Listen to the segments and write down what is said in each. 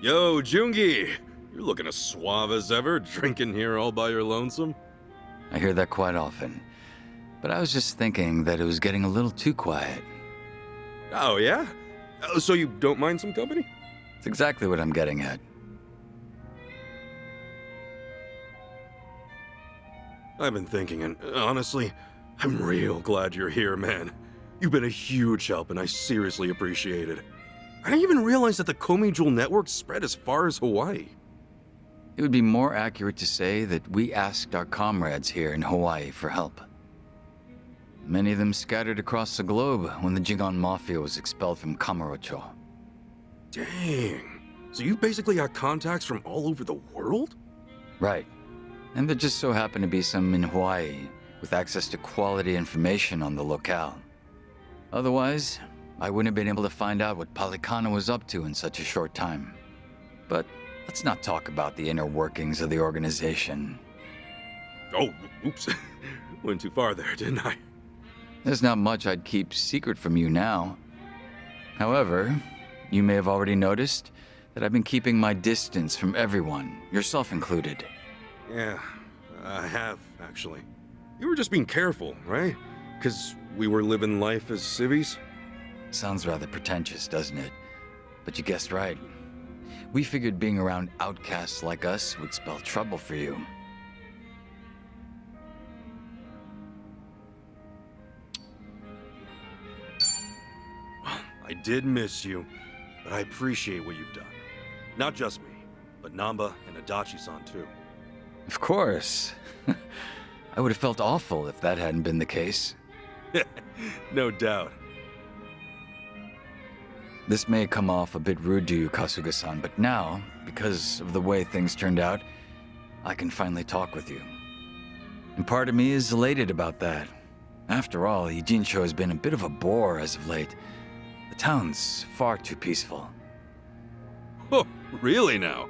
Yo, Joongi! You're looking as suave as ever, drinking here all by your lonesome. I hear that quite often. But I was just thinking that it was getting a little too quiet. Oh, yeah? So you don't mind some company? It's exactly what I'm getting at. I've been thinking, and honestly, I'm real glad you're here, man. You've been a huge help, and I seriously appreciate it. I didn't even realize that the Komi Jewel network spread as far as Hawaii. It would be more accurate to say that we asked our comrades here in Hawaii for help. Many of them scattered across the globe when the Jingon Mafia was expelled from Kamurocho. Dang. So you basically got contacts from all over the world? Right. And there just so happened to be some in Hawaii with access to quality information on the locale. Otherwise, I wouldn't have been able to find out what Palikana was up to in such a short time. But let's not talk about the inner workings of the organization. Oh, oops. Went too far there, didn't I? There's not much I'd keep secret from you now. However, you may have already noticed that I've been keeping my distance from everyone, yourself included. Yeah, I have, actually. You were just being careful, right? Because we were living life as civvies? Sounds rather pretentious, doesn't it? But you guessed right. We figured being around outcasts like us would spell trouble for you. I did miss you, but I appreciate what you've done. Not just me, but Namba and Adachi-san too. Of course. I would have felt awful if that hadn't been the case. No doubt. This may come off a bit rude to you, Kasuga-san, but now, because of the way things turned out, I can finally talk with you. And part of me is elated about that. After all, Ijincho has been a bit of a bore as of late. The town's far too peaceful. Oh, really now?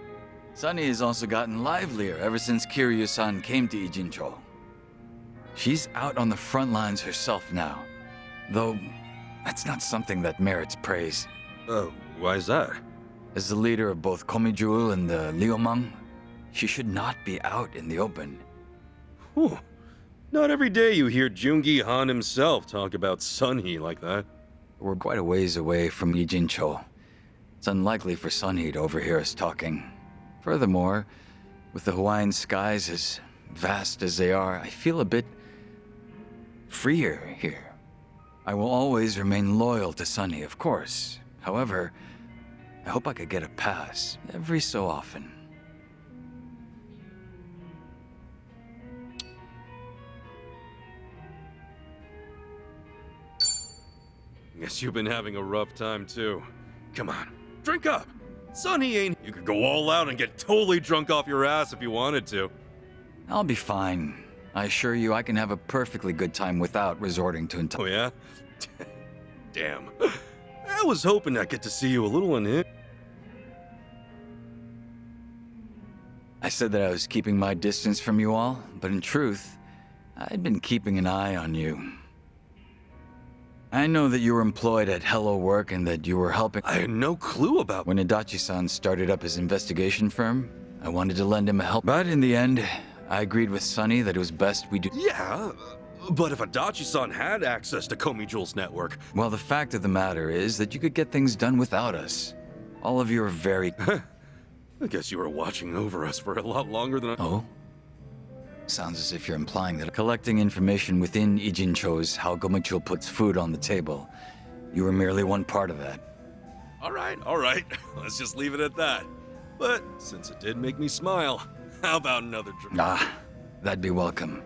Sunny has also gotten livelier ever since Kiryu-san came to Ijincho. She's out on the front lines herself now, though that's not something that merits praise. Oh, why is that? As the leader of both Komijul and the Liumang, she should not be out in the open. Whew. Not every day you hear Joongi Han himself talk about Sunhee like that. We're quite a ways away from Ijincho. It's unlikely for Sunhee to overhear us talking. Furthermore, with the Hawaiian skies as vast as they are, I feel a bit freer here. I will always remain loyal to Sunny, of course. However, I hope I could get a pass every so often. Guess you've been having a rough time too. Come on, drink up. Sunny ain't. You could go all out and get totally drunk off your ass if you wanted to. I'll be fine. I assure you I can have a perfectly good time without resorting to Oh yeah? Damn. I was hoping I'd get to see you a little in it. I said that I was keeping my distance from you all, but in truth, I'd been keeping an eye on you. I know that you were employed at Hello Work and that you were helping. I had no clue about. When Adachi-san started up his investigation firm, I wanted to lend him a help. But in the end, I agreed with Sunny that it was best we do. Yeah, but if Adachi-san had access to Komi Jewel's network. Well, the fact of the matter is that you could get things done without us. All of you are very. I guess you were watching over us for a lot longer than I. Oh? Sounds as if you're implying that collecting information within Ijincho's how Gomicho puts food on the table. You were merely one part of that. All right. Let's just leave it at that. But since it did make me smile, how about another drink? Ah, that'd be welcome.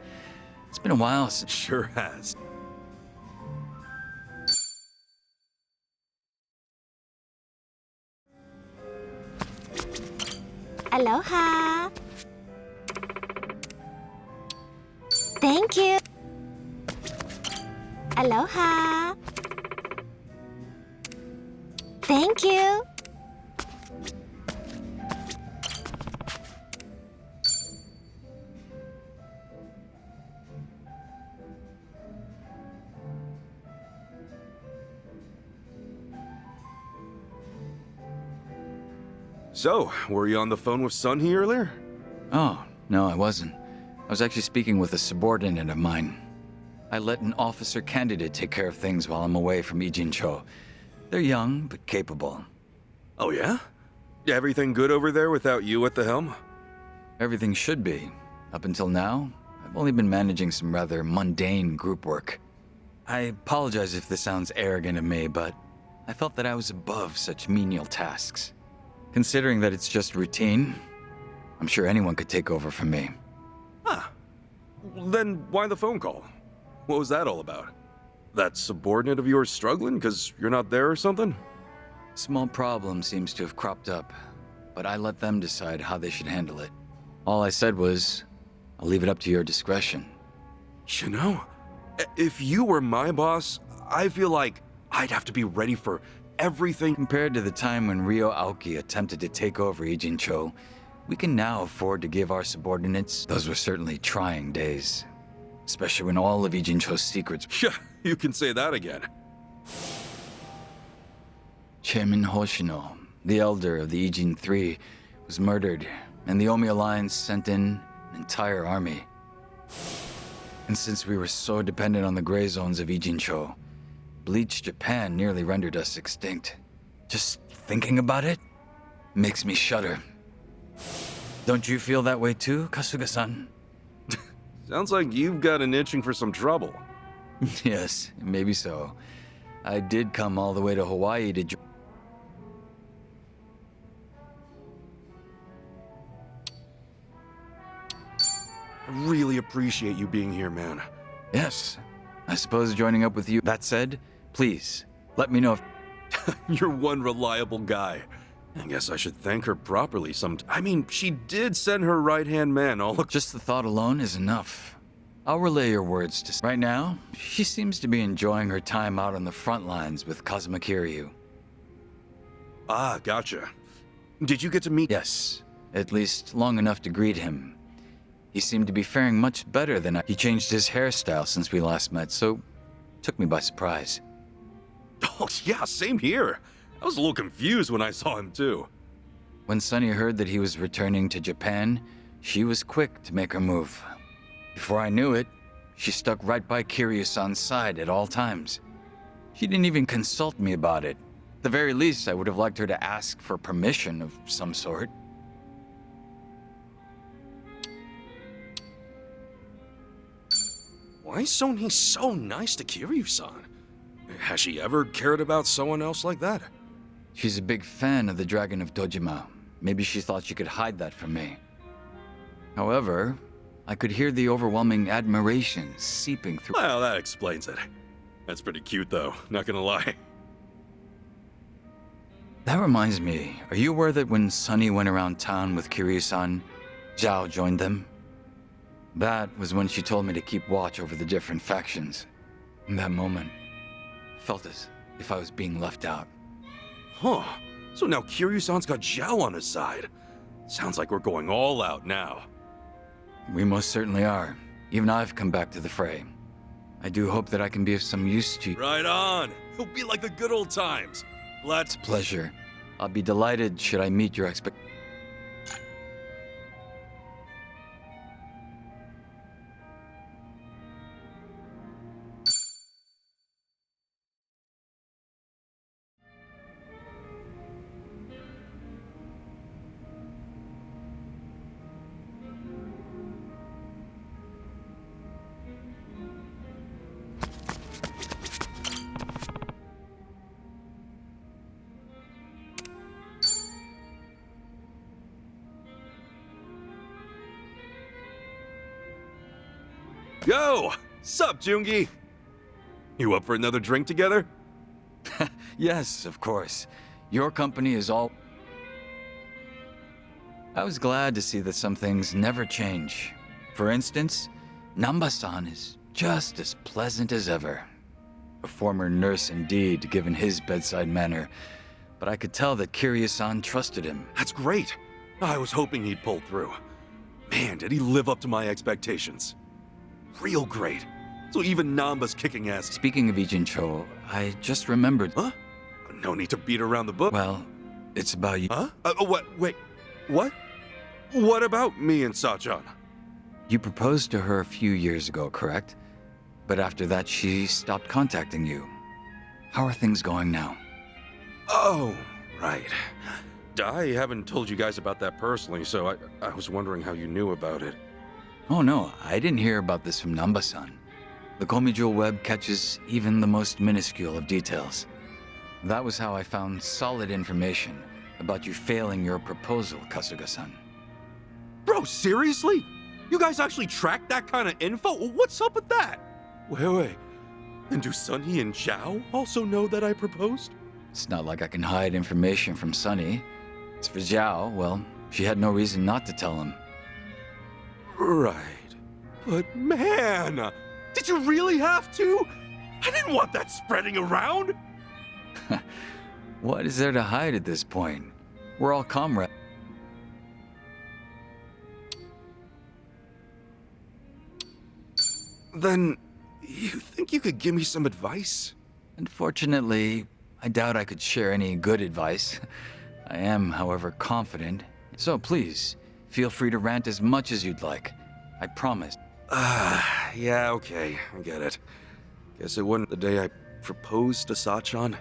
It's been a while since. Sure has. Aloha. Thank you. Aloha. Thank you. So, were you on the phone with Sunhee earlier? Oh, no, I wasn't. I was actually speaking with a subordinate of mine. I let an officer candidate take care of things while I'm away from Ijincho. They're young, but capable. Oh yeah? Everything good over there without you at the helm? Everything should be. Up until now, I've only been managing some rather mundane group work. I apologize if this sounds arrogant of me, but I felt that I was above such menial tasks. Considering that it's just routine, I'm sure anyone could take over from me. Huh. Then why the phone call? What was that all about? That subordinate of yours struggling because you're not there or something? Small problem seems to have cropped up, but I let them decide how they should handle it. All I said was, I'll leave it up to your discretion. You know, if you were my boss, I feel like I'd have to be ready for everything. Compared to the time when Ryo Aoki attempted to take over Ijincho, we can now afford to give our subordinates. Those were certainly trying days. Especially when all of Ijincho's secrets. Yeah, you can say that again. Chairman Hoshino, the elder of the Ijin Three, was murdered, and the Omi Alliance sent in an entire army. And since we were so dependent on the gray zones of Ijincho, bleached Japan nearly rendered us extinct. Just thinking about it makes me shudder. Don't you feel that way too, Kasuga-san? Sounds like you've got an itching for some trouble. Yes, maybe so. I did come all the way to Hawaii to I really appreciate you being here, man. Yes, I suppose joining up with you. That said, please, let me know if... You're one reliable guy. I guess I should thank her properly I mean, she did send her right-hand man all... Just the thought alone is enough. I'll relay your words to... Right now, she seems to be enjoying her time out on the front lines with Kazuma Kiryu. Ah, gotcha. Did you get to meet... Yes, at least long enough to greet him. He seemed to be faring much better than I... He changed his hairstyle since we last met, so took me by surprise. Oh, yeah, same here. I was a little confused when I saw him, too. When Sunny heard that he was returning to Japan, she was quick to make her move. Before I knew it, she stuck right by Kiryu-san's side at all times. She didn't even consult me about it. At the very least, I would have liked her to ask for permission of some sort. Why is Sonny so nice to Kiryu-san? Has she ever cared about someone else like that? She's a big fan of the Dragon of Dojima. Maybe she thought she could hide that from me. However, I could hear the overwhelming admiration seeping through. Well, that explains it. That's pretty cute, though, not gonna lie. That reminds me, are you aware that when Sunny went around town with Kiryu-san, Zhao joined them? That was when she told me to keep watch over the different factions. In that moment, I felt as if I was being left out. Huh. So now Kiryu-san's got Zhao on his side. Sounds like we're going all out now. We most certainly are. Even I've come back to the fray. I do hope that I can be of some use to you. Right on. It'll be like the good old times. Let's... Pleasure. I'll be delighted should I meet your expectations. Yo! Sup, Joongi? You up for another drink together? Yes, of course. Your company is all... I was glad to see that some things never change. For instance, Namba-san is just as pleasant as ever. A former nurse indeed, given his bedside manner. But I could tell that Kiryu-san trusted him. That's great. I was hoping he'd pull through. Man, did he live up to my expectations. Real great. So even Namba's kicking ass. Speaking of Ijincho, I just remembered... Huh? No need to beat around the bush. Well, It's about you. Huh? What? Wait, what? What about me and Sachan? You proposed to her a few years ago, correct? But after that, she stopped contacting you. How are things going now? Oh, right. I haven't told you guys about that personally, so I was wondering how you knew about it. Oh no, I didn't hear about this from Namba-san. The Komi Jewel web catches even the most minuscule of details. That was how I found solid information about you failing your proposal, Kasuga-san. Bro, seriously? You guys actually tracked that kind of info? What's up with that? Wait. And do Sunhee and Zhao also know that I proposed? It's not like I can hide information from Sunny. As for Zhao, well, she had no reason not to tell him. Right. But man, did you really have to? I didn't want that spreading around. What is there to hide at this point? We're all comrades. Then, you think you could give me some advice? Unfortunately, I doubt I could share any good advice. I am, however, confident. So please, feel free to rant as much as you'd like. I promise. Yeah, okay, I get it. Guess it wasn't the day I proposed to Sachan.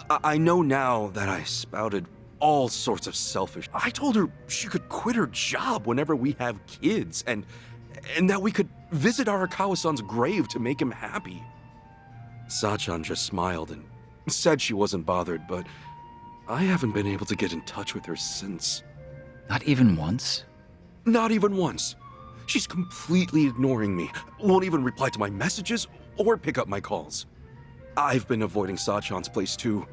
I know now that I spouted all sorts of selfish. I told her she could quit her job whenever we have kids, and that we could visit Arakawa-san's grave to make him happy. Sachan just smiled and said she wasn't bothered, but I haven't been able to get in touch with her since. Not even once? Not even once. She's completely ignoring me, won't even reply to my messages or pick up my calls. I've been avoiding Sachan's place too.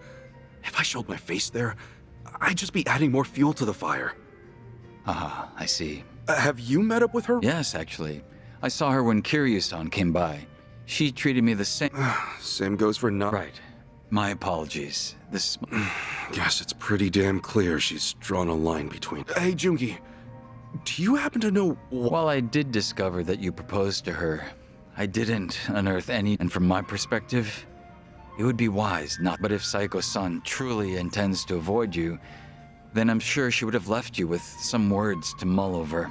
If I showed my face there, I'd just be adding more fuel to the fire. Ah, I see. Have you met up with her? Yes, actually. I saw her when Kiryu-san came by. She treated me the same. Same goes for not. Right. My apologies. This... Guess it's pretty damn clear she's drawn a line between. Hey, Joongi, do you happen to know While I did discover that you proposed to her, I didn't unearth any, and from my perspective, it would be wise not. But if Saiko-san truly intends to avoid you, then I'm sure she would have left you with some words to mull over.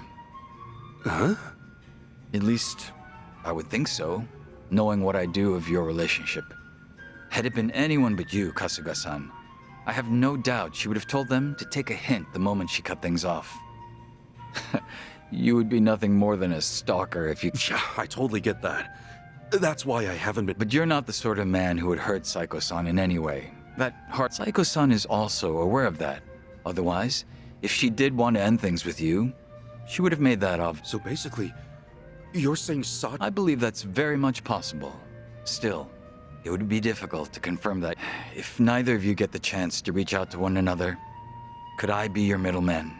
Huh? At least, I would think so, knowing what I do of your relationship. Had it been anyone but you, Kasuga-san, I have no doubt she would have told them to take a hint the moment she cut things off. You would be nothing more than a stalker if you... Yeah, I totally get that. That's why I haven't been. But you're not the sort of man who would hurt Saiko-san in any way. That heart... Saiko-san is also aware of that. Otherwise, if she did want to end things with you, she would have made that obvious. So basically, you're saying I believe that's very much possible. Still, it would be difficult to confirm that. If neither of you get the chance to reach out to one another, could I be your middleman?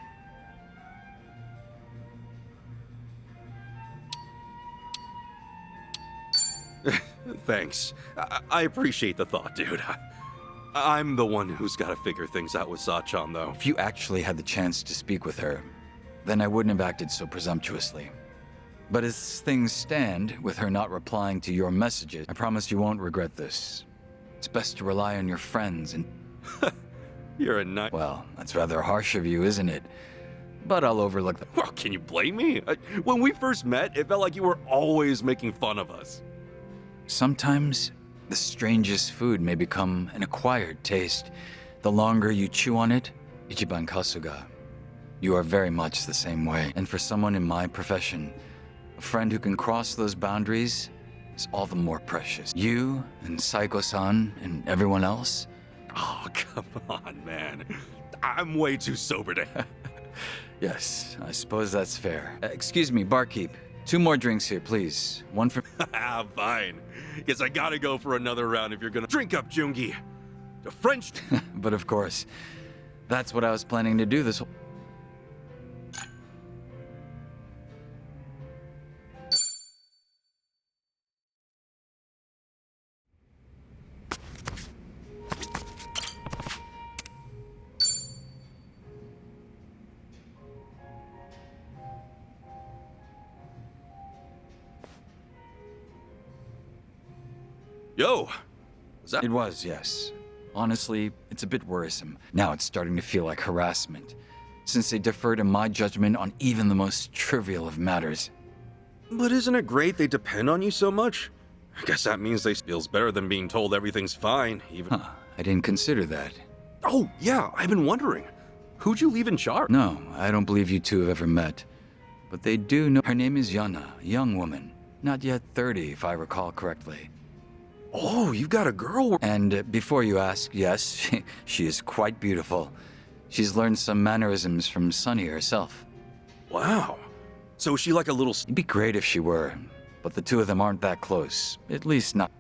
Thanks. I appreciate the thought, dude. I'm the one who's got to figure things out with Sachan, though. If you actually had the chance to speak with her, then I wouldn't have acted so presumptuously. But as things stand, with her not replying to your messages, I promise you won't regret this. It's best to rely on your friends and... You're a nut. Well, that's rather harsh of you, isn't it? But I'll overlook that. Well, can you blame me? When we first met, it felt like you were always making fun of us. Sometimes, the strangest food may become an acquired taste. The longer you chew on it, Ichiban Kasuga, you are very much the same way. And for someone in my profession, a friend who can cross those boundaries is all the more precious. You and Saiko-san and everyone else? Oh, come on, man. I'm way too sober to... Yes, I suppose that's fair. Excuse me, barkeep. 2 more drinks here, please. One for... Fine. Guess I gotta go for another round if you're gonna... Drink up, Joongi. The French... But of course, that's what I was planning to do this whole... Yo! Was that... It was, yes. Honestly, it's a bit worrisome. Now it's starting to feel like harassment, since they defer to my judgment on even the most trivial of matters. But isn't it great they depend on you so much? I guess that means they feels better than being told everything's fine, even... Huh, I didn't consider that. Oh, yeah, I've been wondering. Who'd you leave in charge? No, I don't believe you two have ever met. But they do know. Her name is Yana, a young woman. Not yet 30, if I recall correctly. Oh, you've got a girl... And before you ask, yes, she is quite beautiful. She's learned some mannerisms from Sunny herself. Wow. So is she like a little... It'd be great if she were, but the two of them aren't that close. At least not.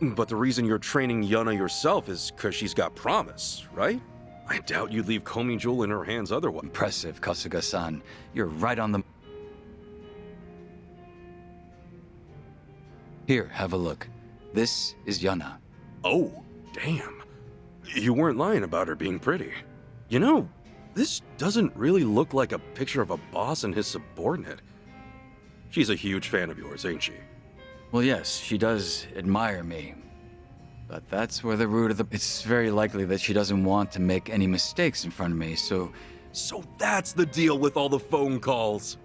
But the reason you're training Yuna yourself is because she's got promise, right? I doubt you'd leave Komi Jewel in her hands otherwise. Impressive, Kasuga-san. You're right on the... Here, have a look. This is Yana. Oh, damn. You weren't lying about her being pretty. You know, this doesn't really look like a picture of a boss and his subordinate. She's a huge fan of yours, ain't she? Well, yes, she does admire me. But that's where the root of the... It's very likely that she doesn't want to make any mistakes in front of me, so... So that's the deal with all the phone calls.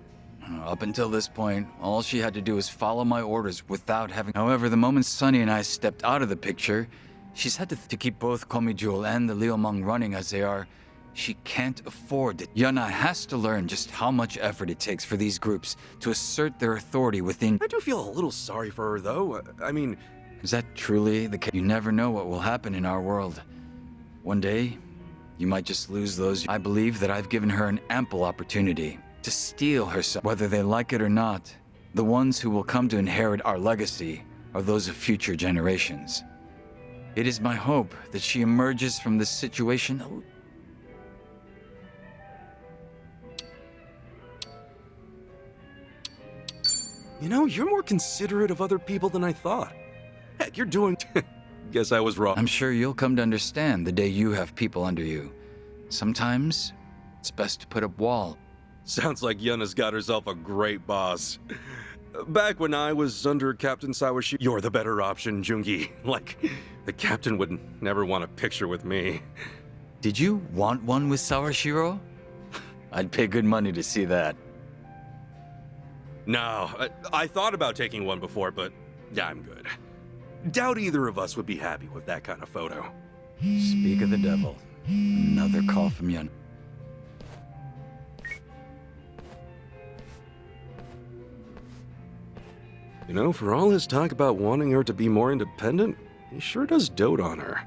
Up until this point, all she had to do was follow my orders without having... However, the moment Sunny and I stepped out of the picture, she's had to keep both Komi Jewel and the Liumang running as they are. She can't afford it. Yana has to learn just how much effort it takes for these groups to assert their authority within... I do feel a little sorry for her, though. I mean... Is that truly the case? You never know what will happen in our world. One day, you might just lose those... I believe that I've given her an ample opportunity to steal herself. Whether they like it or not, the ones who will come to inherit our legacy are those of future generations. It is my hope that she emerges from this situation... You know, you're more considerate of other people than I thought. Heck, you're doing... Guess I was wrong. I'm sure you'll come to understand the day you have people under you. Sometimes, it's best to put up wall. Sounds like Yuna's got herself a great boss. Back when I was under Captain Sawashiro, you're the better option, Joongi. Like, the captain would never want a picture with me. Did you want one with Sawashiro? I'd pay good money to see that. No, I thought about taking one before, but yeah, I'm good. Doubt either of us would be happy with that kind of photo. Speak of the devil. Another call from Yun. You know, for all his talk about wanting her to be more independent, he sure does dote on her.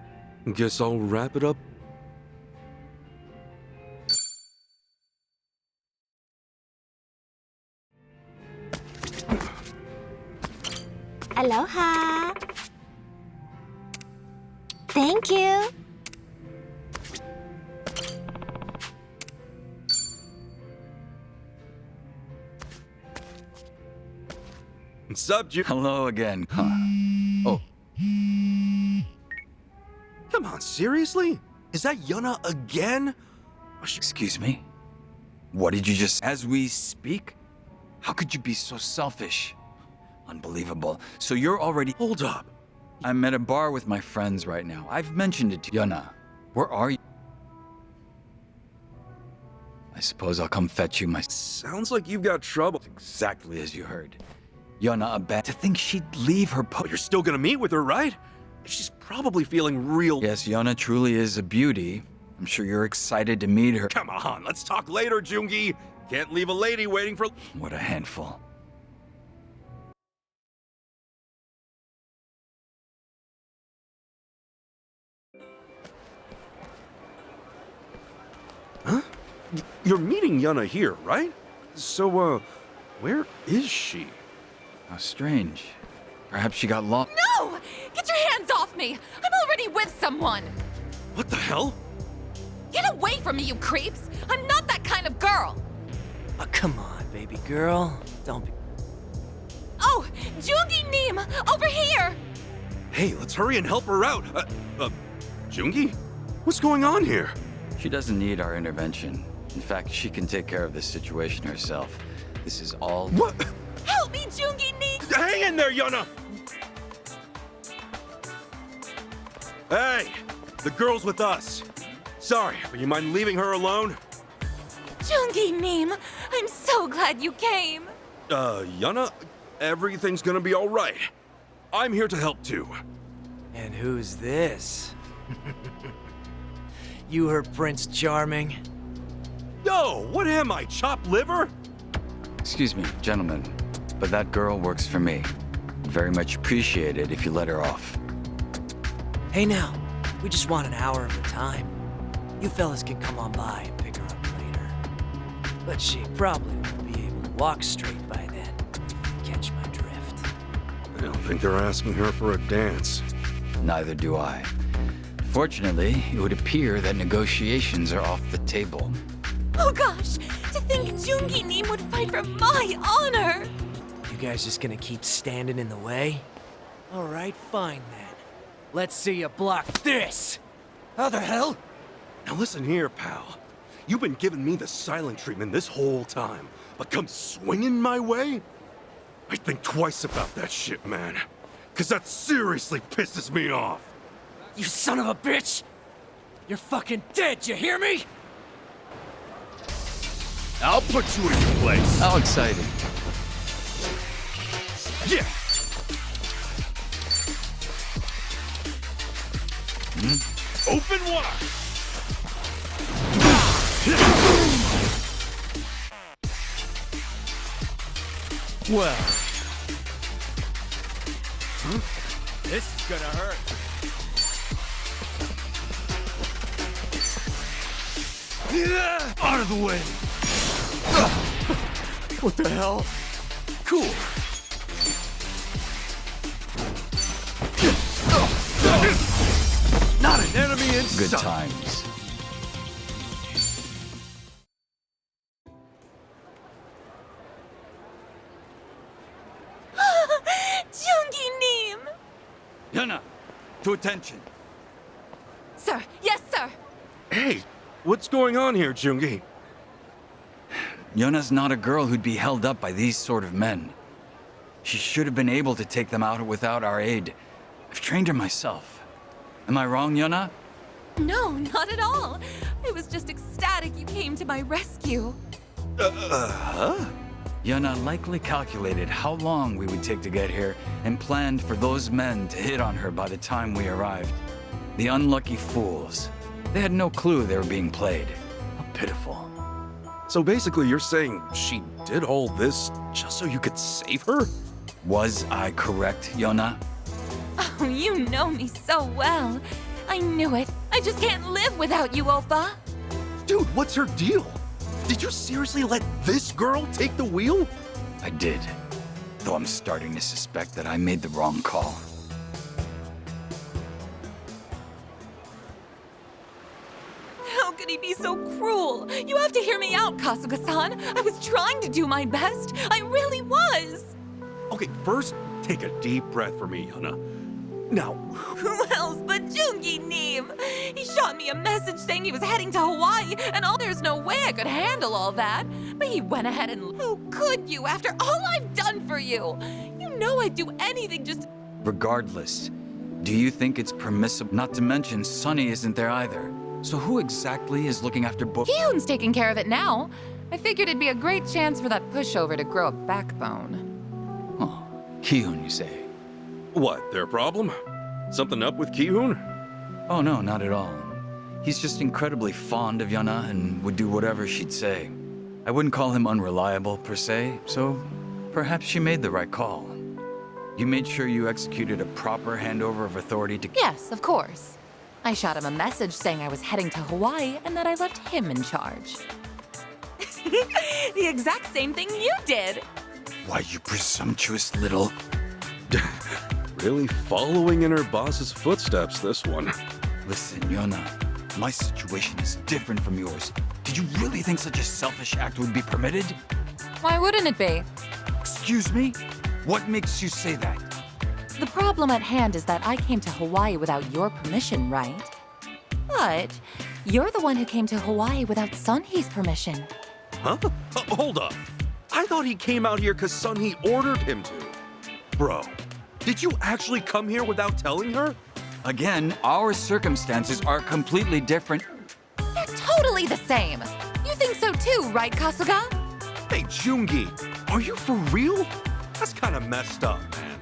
Guess I'll wrap it up. Aloha. Thank you. Sup, Hello again. Huh. Oh, Come on, seriously? Is that Yuna again? excuse me? What did you just... As we speak? How could you be so selfish? Unbelievable. So you're already... Hold up. I'm at a bar with my friends right now. I've mentioned it to Yuna. Where are you? I suppose I'll come fetch you myself. Sounds like you've got trouble. Exactly as you heard. Yuna, to think she'd leave her But you're still gonna meet with her, right? She's probably feeling real... Yes, Yuna truly is a beauty. I'm sure you're excited to meet her. Come on, let's talk later, Joongi. Can't leave a lady waiting for... What a handful. Huh? You're meeting Yuna here, right? So, where is she? How strange. Perhaps she got lost. No! Get your hands off me! I'm already with someone! What the hell? Get away from me, you creeps! I'm not that kind of girl! Oh, come on, baby girl. Don't be... Oh! Joongi Neem! Over here! Hey, let's hurry and help her out. Joongi? What's going on here? She doesn't need our intervention. In fact, she can take care of this situation herself. This is all... What? Hang in there, Yuna! Hey, the girl's with us. Sorry, but you mind leaving her alone? Joongi, Neem, I'm so glad you came. Yuna, everything's gonna be all right. I'm here to help too. And who's this? You her Prince Charming? Yo, what am I, chopped liver? Excuse me, gentlemen, but that girl works for me. Very much appreciated if you let her off. Hey now, we just want an hour of her time. You fellas can come on by and pick her up later. But she probably won't be able to walk straight by then, if you catch my drift. I don't think they're asking her for a dance. Neither do I. Fortunately, it would appear that negotiations are off the table. Oh gosh, to think Joongi Neem would fight for my honor! You guys just gonna keep standing in the way? Alright, fine then. Let's see you block this! How the hell? Now listen here, pal. You've been giving me the silent treatment this whole time, but come swinging my way? I think twice about that shit, man. Cause that seriously pisses me off. You son of a bitch! You're fucking dead, you hear me? I'll put you in your place. How exciting. Yeah. Open wide. Well. This is gonna hurt. Out of the way! What the hell? Cool. Not an enemy in Good sight. times. Joongi Neem! Yuna, to attention. Sir, yes, sir! Hey, what's going on here, Joongi? Yuna's not a girl who'd be held up by these sort of men. She should have been able to take them out without our aid. I've trained her myself. Am I wrong, Yuna? No, not at all. I was just ecstatic you came to my rescue. Yuna likely calculated how long we would take to get here and planned for those men to hit on her by the time we arrived. The unlucky fools. They had no clue they were being played. How pitiful. So basically you're saying she did all this just so you could save her? Was I correct, Yuna? Oh, you know me so well. I knew it. I just can't live without you, Oppa. Dude, what's her deal? Did you seriously let this girl take the wheel? I did. Though I'm starting to suspect that I made the wrong call. How could he be so cruel? You have to hear me out, Kasuga-san. I was trying to do my best. I really was. Okay, first, take a deep breath for me, Yuna. Now, Who else but Joongi Neem? He shot me a message saying he was heading to Hawaii, and there's no way I could handle all that. But he went ahead and who could you after all I've done for you? You know I'd do anything just... Regardless, do you think it's permissible? Not to mention, Sunny isn't there either. So who exactly is looking after Hyun's taking care of it now. I figured it'd be a great chance for that pushover to grow a backbone. Oh, Ki-hoon, you say? what, their problem? Something up with Ki-hoon? Oh no, not at all. He's just incredibly fond of Yuna and would do whatever she'd say. I wouldn't call him unreliable per se, so perhaps she made the right call. You made sure you executed a proper handover of authority to... Yes, of course. I shot him a message saying I was heading to Hawaii and that I left him in charge. The exact same thing you did. Why, you presumptuous little... Really following in her boss's footsteps, this one. Listen, Yuna, my situation is different from yours. Did you really think such a selfish act would be permitted? Why wouldn't it be? Excuse me? What makes you say that? The problem at hand is that I came to Hawaii without your permission, right? But you're the one who came to Hawaii without Sunhee's permission. Huh? Hold up. I thought he came out here because Sunhee ordered him to. Bro, did you actually come here without telling her? Again, our circumstances are completely different. They're totally the same. You think so too, right, Kasuga? Hey, Joongi, are you for real? That's kind of messed up, man.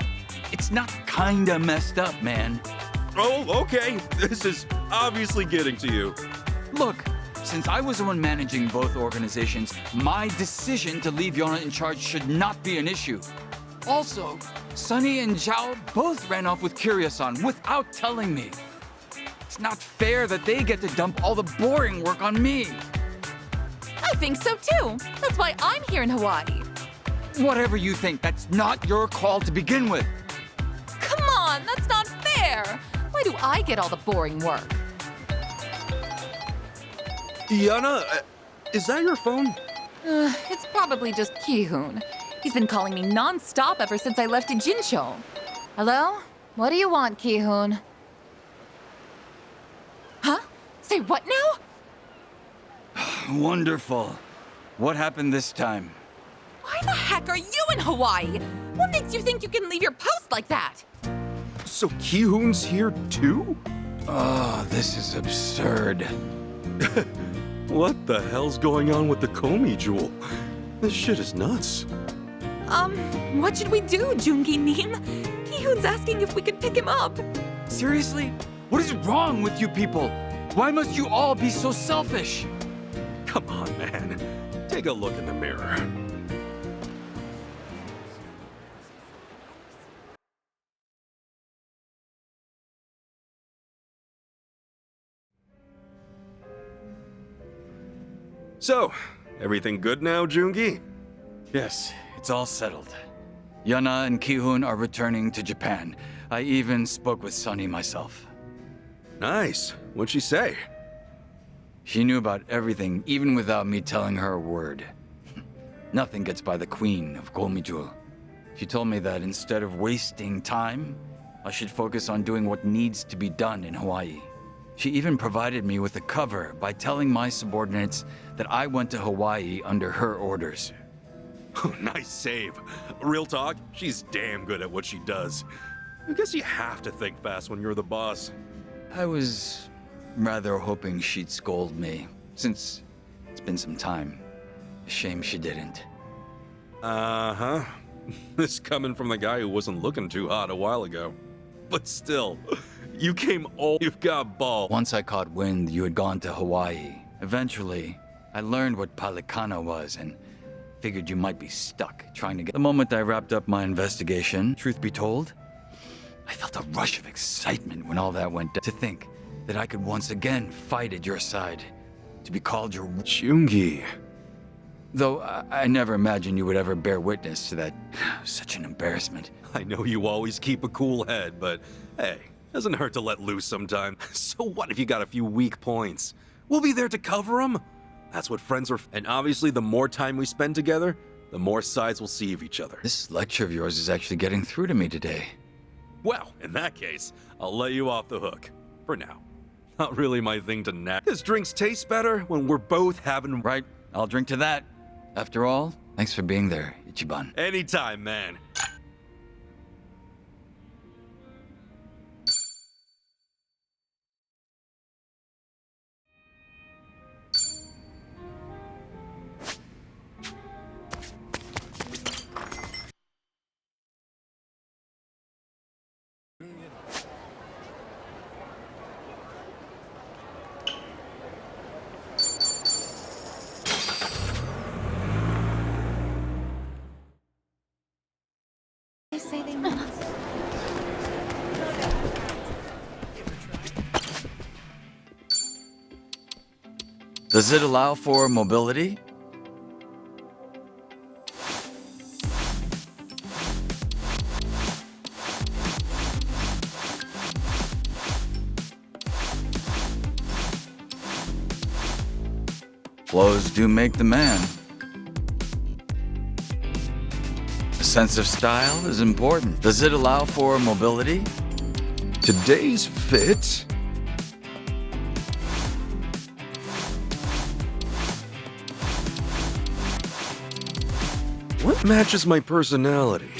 It's not kinda messed up, man. Oh, okay. This is obviously getting to you. Look, since I was the one managing both organizations, my decision to leave Yona in charge should not be an issue. Also, Sunny and Zhao both ran off with Kiryu-san without telling me. It's not fair that they get to dump all the boring work on me. I think so too. That's why I'm here in Hawaii. Whatever you think, that's not your call to begin with. Come on, that's not fair. Why do I get all the boring work? Yana, is that your phone? It's probably just Ki-hoon. He's been calling me non-stop ever since I left Ijincho. Hello? What do you want, Ki-hoon? Huh? Say what now? Wonderful. What happened this time? Why the heck are you in Hawaii? What makes you think you can leave your post like that? So Ki-hoon's here too? Oh, this is absurd. What the hell's going on with the Komi jewel? This shit is nuts. What should we do, Joongi Neem? Ki-hoon's asking if we could pick him up. Seriously? What is wrong with you people? Why must you all be so selfish? Come on, man. Take a look in the mirror. So, everything good now, Joongi? Yes, it's all settled. Yana and Ki-hoon are returning to Japan. I even spoke with Sunny myself. Nice. What'd she say? She knew about everything, even without me telling her a word. Nothing gets by the queen of Goumijul. She told me that instead of wasting time, I should focus on doing what needs to be done in Hawaii. She even provided me with a cover by telling my subordinates that I went to Hawaii under her orders. Nice save. Real talk, she's damn good at what she does. I guess you have to think fast when you're the boss. I was rather hoping she'd scold me, since it's been some time. A shame she didn't. Uh-huh. This coming from the guy who wasn't looking too hot a while ago. But still, you came all you've got balls. Once I caught wind you had gone to Hawaii. Eventually, I learned what Palikana was and figured you might be stuck trying to get... The moment I wrapped up my investigation, truth be told, I felt a rush of excitement when all that went down. To think that I could once again fight at your side, to be called your... Joongi. Though I never imagined you would ever bear witness to that. Such an embarrassment. I know you always keep a cool head, but hey, doesn't hurt to let loose sometime. So what if you got a few weak points? We'll be there to cover them. That's what friends are. And obviously, the more time we spend together, the more sides we'll see of each other. This lecture of yours is actually getting through to me today. Well, in that case, I'll let you off the hook. For now. Not really my thing to nap. Because drinks taste better when we're both having... Right, I'll drink to that. After all, thanks for being there, Ichiban. Anytime, man. They say they must. Does it allow for mobility? Clothes do make the man. A sense of style is important. Does it allow for mobility? Today's fit? What matches my personality?